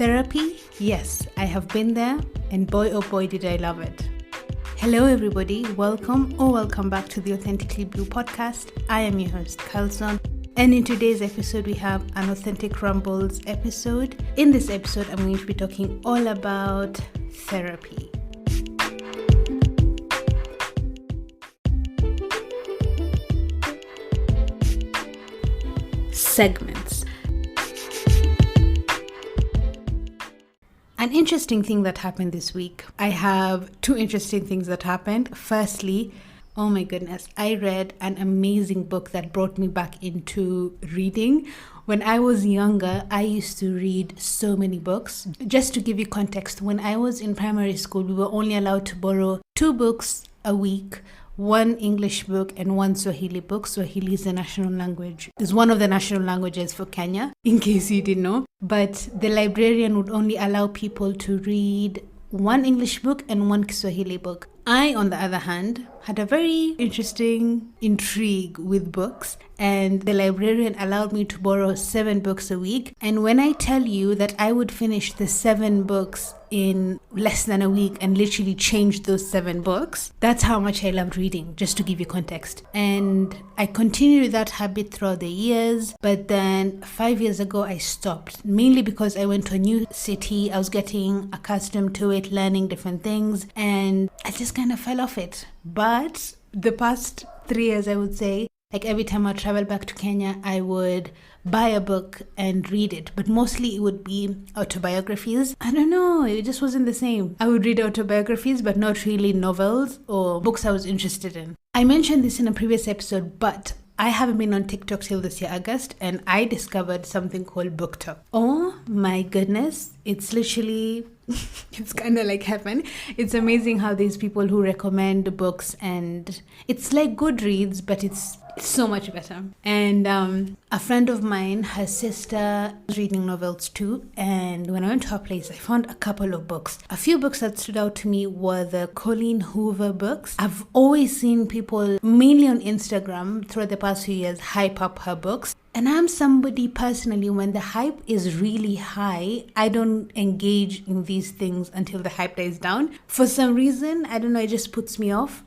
Therapy? Yes, I have been there, and boy oh boy did I love it. Hello everybody, welcome back to the Authentically Blue podcast. I am your host, Carlson, and in today's episode we have an Authentic Rambles episode. In this episode I'm going to be talking all about therapy. Segments. An interesting thing that happened this week. I have two interesting things that happened. Firstly, oh my goodness, I read an amazing book that brought me back into reading. When I was younger, I used to read so many books. Just to give you context, when I was in primary school, we were only allowed to borrow 2 books a week. One English book and one Swahili book. Swahili is the national language. It's one of the national languages for Kenya, in case you didn't know. But the librarian would only allow people to read one English book and one Swahili book. I, on the other hand, had a very interesting intrigue with books, and the librarian allowed me to borrow 7 books a week. And when I tell you that I would finish the 7 books in less than a week and literally change those 7 books, that's how much I loved reading, just to give you context. And I continued that habit throughout the years, but then 5 years ago I stopped, mainly because I went to a new city. I was getting accustomed to it, learning different things, and I just kind of fell off it. But the past 3 years, I would say, like every time I travel back to Kenya, I would buy a book and read it. But mostly it would be autobiographies. I don't know, it just wasn't the same. I would read autobiographies, but not really novels or books I was interested in. I mentioned this in a previous episode, but I haven't been on TikTok till this year, August, and I discovered something called BookTok. Oh my goodness, it's literally, it's kind of like heaven. It's amazing how these people who recommend books, and it's like Goodreads, but it's so much better. And a friend of mine, her sister was reading novels too, and when I went to her place, I found a couple of books. A few books that stood out to me were the Colleen Hoover books. I've always seen people, mainly on Instagram, throughout the past few years, hype up her books. And I'm somebody personally, when the hype is really high, I don't engage in these things until the hype dies down. For some reason, I don't know, it just puts me off.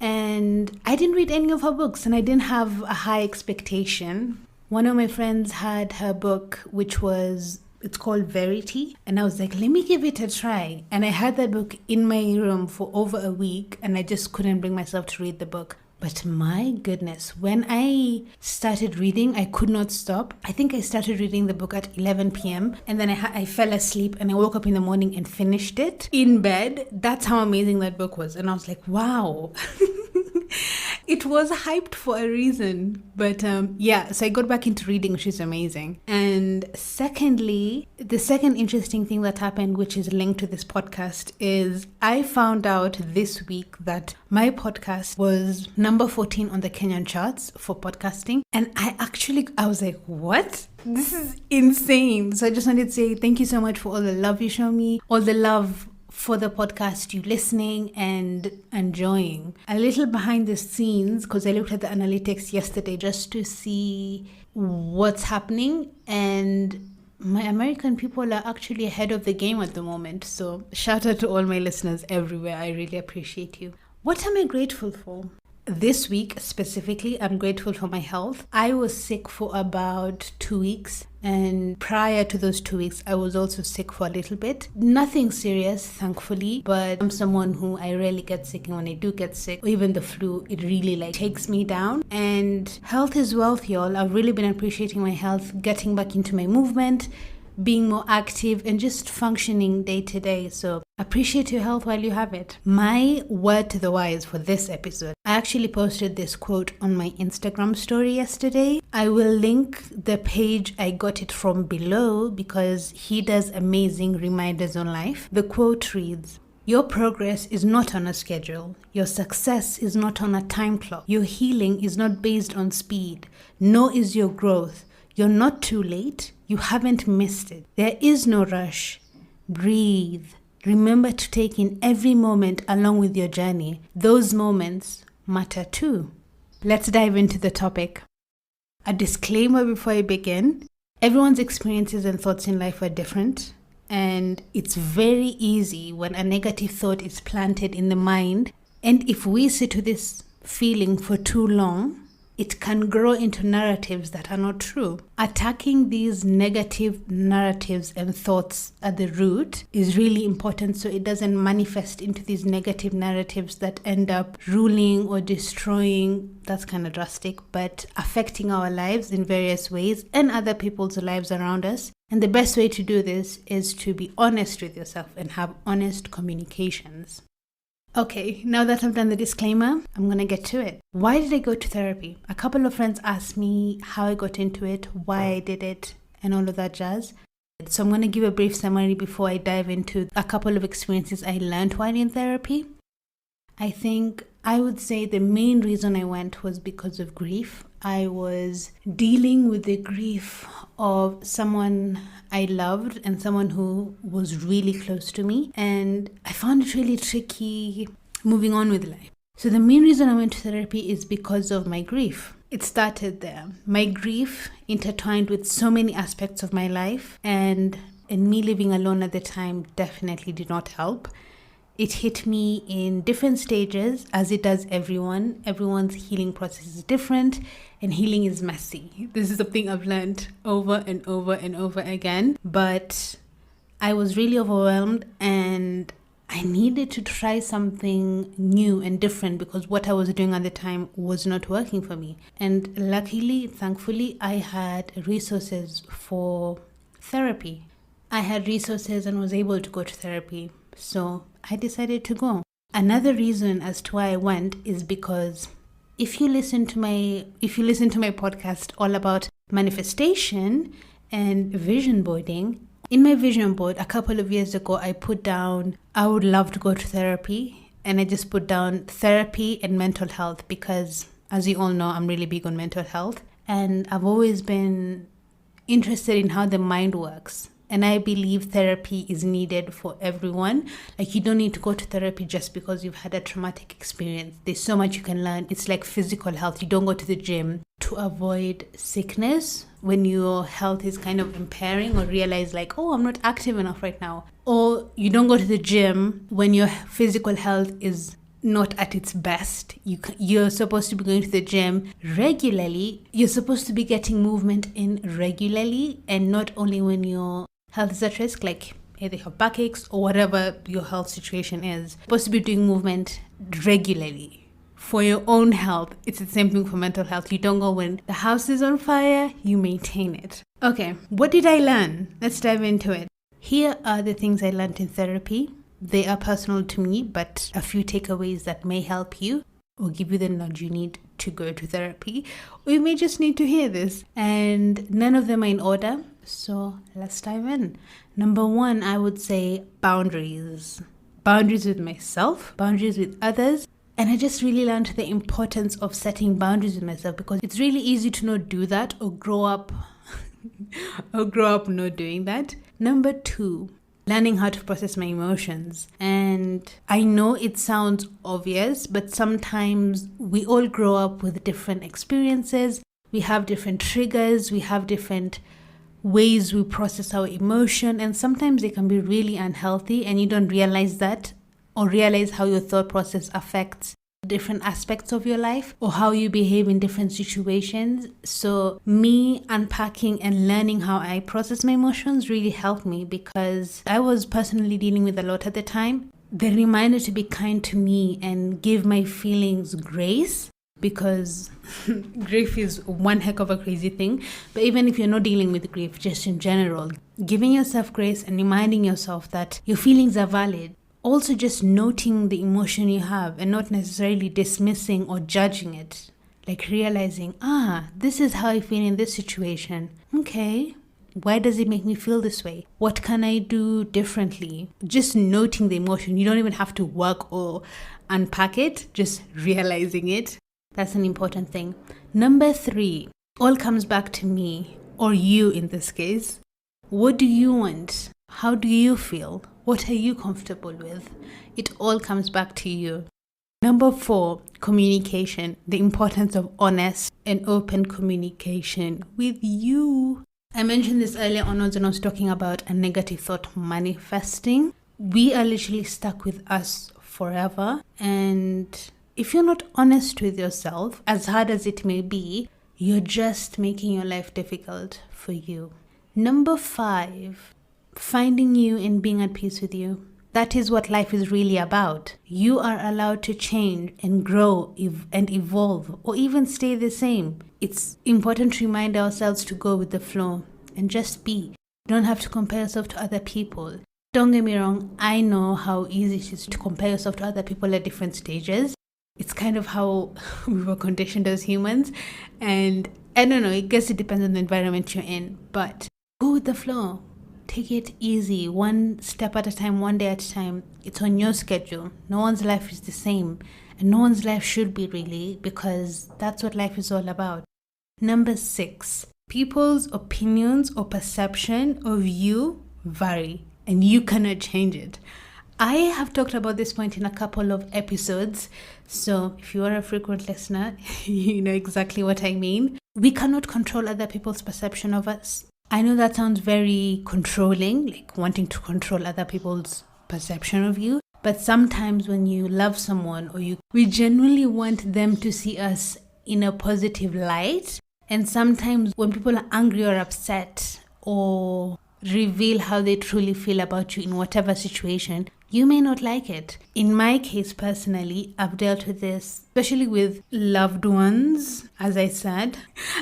And I didn't read any of her books, and I didn't have a high expectation. One of my friends had her book, it's called Verity. And I was like, let me give it a try. And I had that book in my room for over a week, and I just couldn't bring myself to read the book. But my goodness, when I started reading, I could not stop. I think I started reading the book at 11 p.m. and then I fell asleep, and I woke up in the morning and finished it in bed. That's how amazing that book was. And I was like, wow. It was hyped for a reason. But so I got back into reading. She's amazing. And secondly, the second interesting thing that happened, which is linked to this podcast, is I found out this week that my podcast was number 14 on the Kenyan charts for podcasting. And I was like, what? This is insane. So I just wanted to say thank you so much for all the love you show me, all the love for the podcast, you listening and enjoying. A little behind the scenes, because I looked at the analytics yesterday just to see what's happening, and my American people are actually ahead of the game at the moment. So shout out to all my listeners everywhere. I really appreciate you. What am I grateful for? This week specifically, I'm grateful for my health. I was sick for about 2 weeks, and prior to those 2 weeks, I was also sick for a little bit. Nothing serious, thankfully, but I'm someone who I rarely get sick, and when I do get sick, or even the flu, it really takes me down. And health is wealth, y'all. I've really been appreciating my health, getting back into my movement, being more active, and just functioning day to day. So appreciate your health while you have it. My word to the wise for this episode, I actually posted this quote on my Instagram story yesterday. I will link the page I got it from below because he does amazing reminders on life. The quote reads, "Your progress is not on a schedule. Your success is not on a time clock. Your healing is not based on speed, nor is your growth. You're not too late. You haven't missed it. There is no rush. Breathe. Remember to take in every moment along with your journey. Those moments matter too." Let's dive into the topic. A disclaimer before I begin. Everyone's experiences and thoughts in life are different, And it's very easy when a negative thought is planted in the mind. And if we sit with this feeling for too long, it can grow into narratives that are not true. Attacking these negative narratives and thoughts at the root is really important so it doesn't manifest into these negative narratives that end up ruling or destroying, that's kind of drastic, but affecting our lives in various ways and other people's lives around us. And the best way to do this is to be honest with yourself and have honest communications. Okay, now that I've done the disclaimer, I'm going to get to it. Why did I go to therapy? A couple of friends asked me how I got into it, why I did it, and all of that jazz. So I'm going to give a brief summary before I dive into a couple of experiences I learned while in therapy. I would say the main reason I went was because of grief. I was dealing with the grief of someone I loved and someone who was really close to me. And I found it really tricky moving on with life. So the main reason I went to therapy is because of my grief. It started there. My grief intertwined with so many aspects of my life, and me living alone at the time definitely did not help. It hit me in different stages, as it does everyone. Everyone's healing process is different, and healing is messy. This is something I've learned over and over and over again. But I was really overwhelmed, and I needed to try something new and different because what I was doing at the time was not working for me. And luckily, thankfully, I had resources for therapy. I had resources and was able to go to therapy. So I decided to go. Another reason as to why I went is because if you listen to my podcast all about manifestation and vision boarding, in my vision board a couple of years ago, I put down, I would love to go to therapy. And I just put down therapy and mental health because, as you all know, I'm really big on mental health. And I've always been interested in how the mind works. And I believe therapy is needed for everyone. Like, you don't need to go to therapy just because you've had a traumatic experience. There's so much you can learn. It's like physical health. You don't go to the gym to avoid sickness when your health is kind of impairing or realize like, oh, I'm not active enough right now. Or you don't go to the gym when your physical health is not at its best. You're supposed to be going to the gym regularly. You're supposed to be getting movement in regularly, and not only when your health is at risk, like either you have backaches or whatever your health situation is. You're supposed to be doing movement regularly for your own health. It's the same thing for mental health. You don't go when the house is on fire, you maintain it. Okay, what did I learn? Let's dive into it. Here are the things I learned in therapy. They are personal to me, but a few takeaways that may help you or give you the nudge you need to go to therapy. Or you may just need to hear this. And none of them are in order. So let's dive in. Number one, I would say boundaries. Boundaries with myself, boundaries with others. And I just really learned the importance of setting boundaries with myself because it's really easy to not do that or grow up not doing that. Number two, learning how to process my emotions. And I know it sounds obvious, but sometimes we all grow up with different experiences. We have different triggers. We have different ways we process our emotion. And sometimes they can be really unhealthy and you don't realize that or realize how your thought process affects different aspects of your life or how you behave in different situations. So me unpacking and learning how I process my emotions really helped me because I was personally dealing with a lot at the time. The reminder to be kind to me and give my feelings grace, because grief is one heck of a crazy thing. But even if you're not dealing with grief, just in general, giving yourself grace and reminding yourself that your feelings are valid. Also just noting the emotion you have and not necessarily dismissing or judging it. Like realizing, this is how I feel in this situation. Okay, why does it make me feel this way? What can I do differently? Just noting the emotion. You don't even have to work or unpack it, just realizing it. That's an important thing. Number three, all comes back to me, or you in this case. What do you want? How do you feel? What are you comfortable with? It all comes back to you. Number four, communication. The importance of honest and open communication with you. I mentioned this earlier on when I was talking about a negative thought manifesting. We are literally stuck with us forever. And if you're not honest with yourself, as hard as it may be, you're just making your life difficult for you. Number 5, finding you and being at peace with you. That is what life is really about. You are allowed to change and grow and evolve, or even stay the same. It's important to remind ourselves to go with the flow and just be. You don't have to compare yourself to other people. Don't get me wrong, I know how easy it is to compare yourself to other people at different stages. It's kind of how we were conditioned as humans. And I don't know, I guess it depends on the environment you're in, but go with the flow. Take it easy, one step at a time, one day at a time. It's on your schedule. No one's life is the same. And no one's life should be really, because that's what life is all about. Number 6, people's opinions or perception of you vary, and you cannot change it. I have talked about this point in a couple of episodes, so if you are a frequent listener, you know exactly what I mean. We cannot control other people's perception of us. I know that sounds very controlling, like wanting to control other people's perception of you. But sometimes when you love someone we genuinely want them to see us in a positive light. And sometimes when people are angry or upset or reveal how they truly feel about you in whatever situation, you may not like it. In my case personally, I've dealt with this, especially with loved ones, as I said.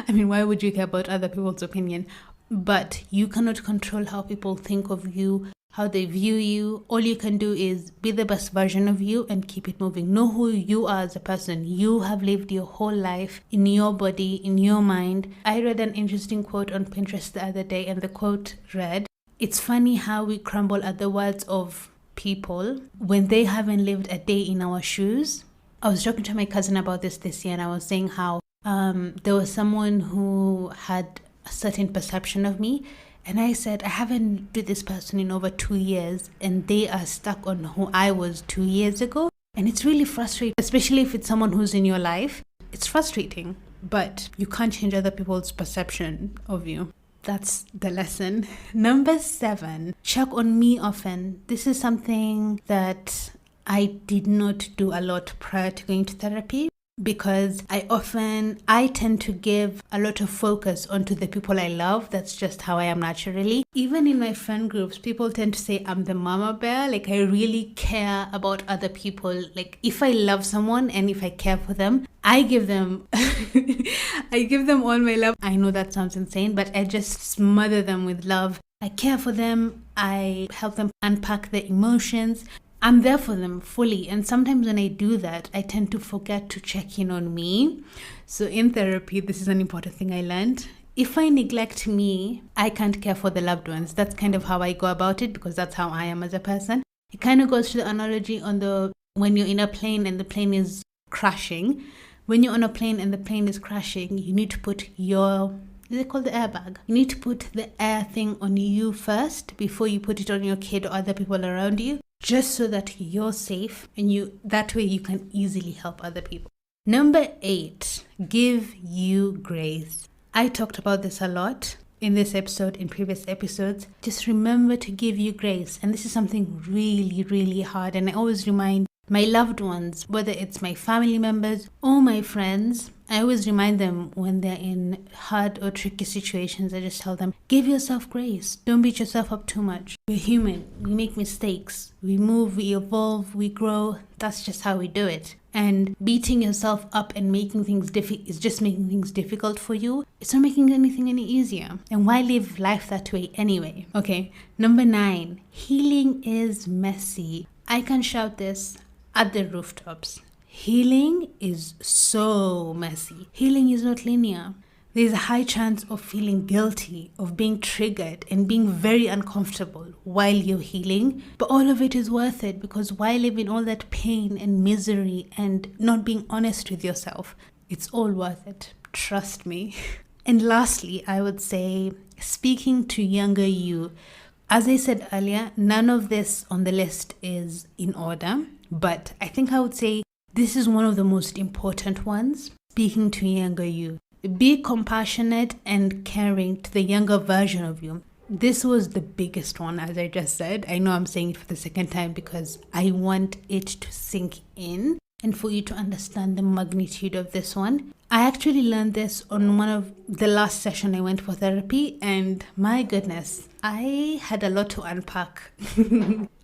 I mean, why would you care about other people's opinion? But you cannot control how people think of you, how they view you. All you can do is be the best version of you and keep it moving. Know who you are as a person. You have lived your whole life in your body, in your mind. I read an interesting quote on Pinterest the other day, and the quote read, "It's funny how we crumble at the words of people when they haven't lived a day in our shoes." I was talking to my cousin about this year, and I was saying how there was someone who had a certain perception of me, and I said I haven't lived with this person in over 2 years, and they are stuck on who I was 2 years ago. And it's really frustrating, especially if it's someone who's in your life. It's frustrating, but you can't change other people's perception of you. That's the lesson. Number 7, check on me often. This is something that I did not do a lot prior to going to therapy, because I tend to give a lot of focus onto the people I love. That's just how I am naturally. Even in my friend groups, people tend to say I'm the mama bear. Like, I really care about other people. Like, if I love someone and if I care for them, I give them all my love. I know that sounds insane, but I just smother them with love. I care for them. I help them unpack their emotions. I'm there for them fully. And sometimes when I do that, I tend to forget to check in on me. So in therapy, this is an important thing I learned. If I neglect me, I can't care for the loved ones. That's kind of how I go about it, because that's how I am as a person. It kind of goes to the analogy on when you're in a plane and the plane is crashing. When you're on a plane and the plane is crashing, you need to put is it called the airbag? You need to put the air thing on you first before you put it on your kid or other people around you, just so that you're safe, and that way you can easily help other people. Number 8, give you grace. I talked about this a lot in this episode, in previous episodes. Just remember to give you grace. And this is something really, really hard. And I always remind my loved ones, whether it's my family members or my friends, I always remind them when they're in hard or tricky situations. I just tell them, give yourself grace. Don't beat yourself up too much. We're human. We make mistakes. We move, we evolve, we grow. That's just how we do it. And beating yourself up and making things is just making things difficult for you. It's not making anything any easier. And why live life that way anyway? Okay, number 9, healing is messy. I can shout this at the rooftops. Healing is so messy. Healing is not linear. There's a high chance of feeling guilty, of being triggered and being very uncomfortable while you're healing. But all of it is worth it, because why live in all that pain and misery and not being honest with yourself? It's all worth it. Trust me. And lastly, I would say, speaking to younger you. As I said earlier, none of this on the list is in order, but I think I would say this is one of the most important ones. Speaking to younger you. Be compassionate and caring to the younger version of you. This was the biggest one, as I just said. I know I'm saying it for the second time because I want it to sink in and for you to understand the magnitude of this one. I actually learned this on one of the last session I went for therapy, and my goodness, I had a lot to unpack.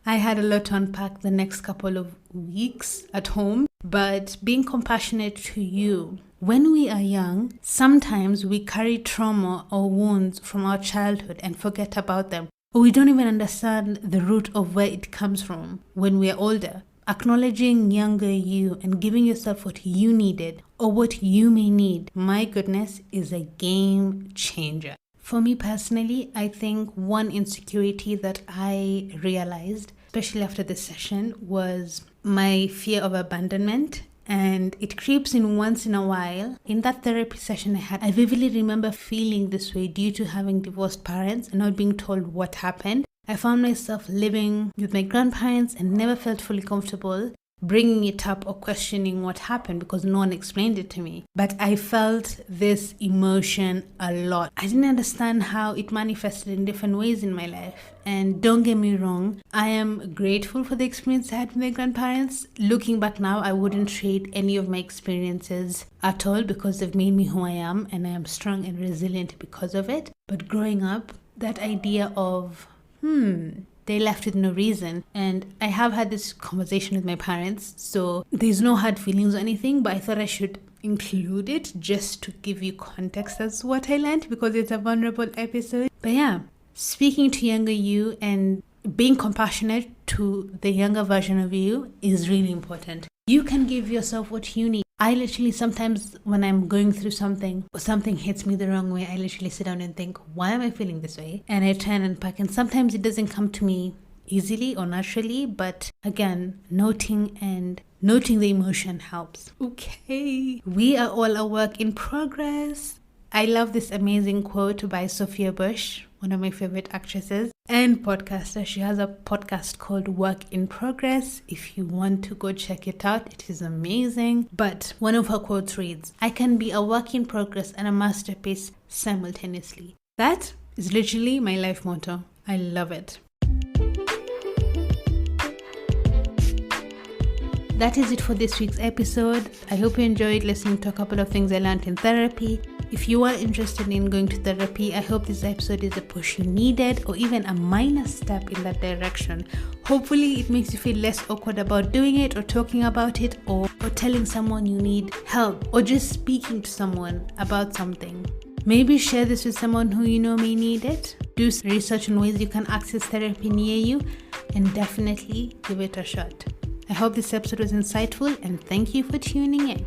I had a lot to unpack the next couple of weeks at home, but being compassionate to you. When we are young, sometimes we carry trauma or wounds from our childhood and forget about them, or we don't even understand the root of where it comes from when we are older. Acknowledging younger you and giving yourself what you needed or what you may need, my goodness, is a game changer. For me personally, I think one insecurity that I realized, especially after this session, was my fear of abandonment. And it creeps in once in a while. In that therapy session I had, I vividly remember feeling this way due to having divorced parents and not being told what happened. I found myself living with my grandparents and never felt fully comfortable bringing it up or questioning what happened because no one explained it to me. But I felt this emotion a lot. I didn't understand how it manifested in different ways in my life. And don't get me wrong, I am grateful for the experience I had with my grandparents. Looking back now, I wouldn't trade any of my experiences at all because they've made me who I am, and I am strong and resilient because of it. But growing up, that idea of, they left with no reason. And I have had this conversation with my parents, so there's no hard feelings or anything, but I thought I should include it just to give you context as to what I learned because it's a vulnerable episode. But yeah, speaking to younger you and being compassionate to the younger version of you is really important. You can give yourself what you need. I literally sometimes when I'm going through something or something hits me the wrong way, I literally sit down and think, why am I feeling this way? And I try and unpack, and sometimes it doesn't come to me easily or naturally, but again, noting the emotion helps. Okay, we are all a work in progress. I love this amazing quote by Sophia Bush, one of my favorite actresses and podcaster. She has a podcast called Work in Progress. If you want to go check it out, it is amazing. But one of her quotes reads, "I can be a work in progress and a masterpiece simultaneously." That is literally my life motto. I love it. That is it for this week's episode. I hope you enjoyed listening to a couple of things I learned in therapy. If you are interested in going to therapy, I hope this episode is a push you needed or even a minor step in that direction. Hopefully it makes you feel less awkward about doing it or talking about it or telling someone you need help or just speaking to someone about something. Maybe share this with someone who you know may need it. Do research on ways you can access therapy near you and definitely give it a shot. I hope this episode was insightful and thank you for tuning in.